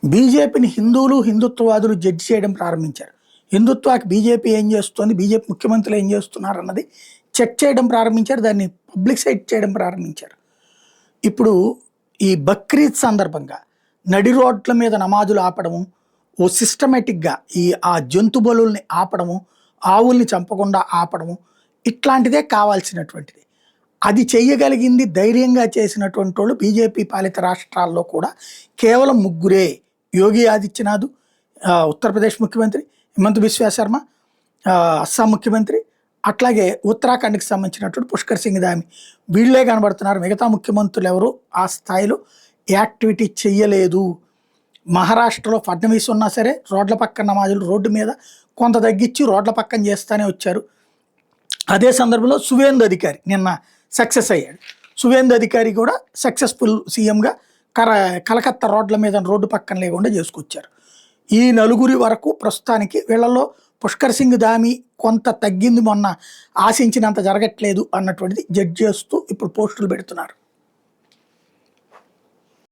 బీజేపీని హిందువులు, హిందుత్వవాదులు జడ్జి చేయడం ప్రారంభించారు. హిందుత్వాకి బీజేపీ ఏం చేస్తోంది, బీజేపీ ముఖ్యమంత్రులు ఏం చేస్తున్నారు అన్నది చెక్ చేయడం ప్రారంభించారు. దాన్ని పబ్లిసైట్ చేయడం ప్రారంభించారు. ఇప్పుడు ఈ బక్రీద్ సందర్భంగా నడి రోడ్ల మీద నమాజులు ఆపడము, ఓ సిస్టమేటిక్గా ఆ జంతు బలుల్ని ఆపడము, ఆవుల్ని చంపకుండా ఆపడము, ఇట్లాంటిదే కావాల్సినటువంటిది. అది చెయ్యగలిగింది ధైర్యంగా చేసినటువంటి వాళ్ళు బీజేపీ పాలిత రాష్ట్రాల్లో కూడా కేవలం ముగ్గురే. యోగి ఆదిత్యనాథ్ ఉత్తరప్రదేశ్ ముఖ్యమంత్రి, హిమంత్ బిశ్వా శర్మ అస్సాం ముఖ్యమంత్రి, అట్లాగే ఉత్తరాఖండ్కి సంబంధించినటువంటి పుష్కర్ సింగ్ ధామి, వీళ్ళే కనబడుతున్నారు. మిగతా ముఖ్యమంత్రులు ఎవరు ఆ స్థాయిలో యాక్టివిటీ చెయ్యలేదు. మహారాష్ట్రలో ఫడ్నవీస్ ఉన్నా సరే రోడ్ల పక్కన నమాజులు రోడ్డు మీద కొంత తగ్గించి రోడ్ల పక్కన చేస్తూనే వచ్చారు. అదే సందర్భంలో సువేందు అధికారి నిన్న సక్సెస్ అయ్యాడు. సువేందు అధికారి కూడా సక్సెస్ఫుల్ సీఎంగా కలకత్తా రోడ్ల మీద రోడ్డు పక్కన లేకుండా చేసుకొచ్చారు. ఈ నలుగురి వరకు ప్రస్తుతానికి వీళ్ళలో పుష్కర్ సింగ్ ధామి కొంత తగ్గింది, మొన్న ఆశించినంత జరగట్లేదు అన్నటువంటిది జడ్జ్ చేస్తూ ఇప్పుడు పోస్టులు పెడుతున్నారు.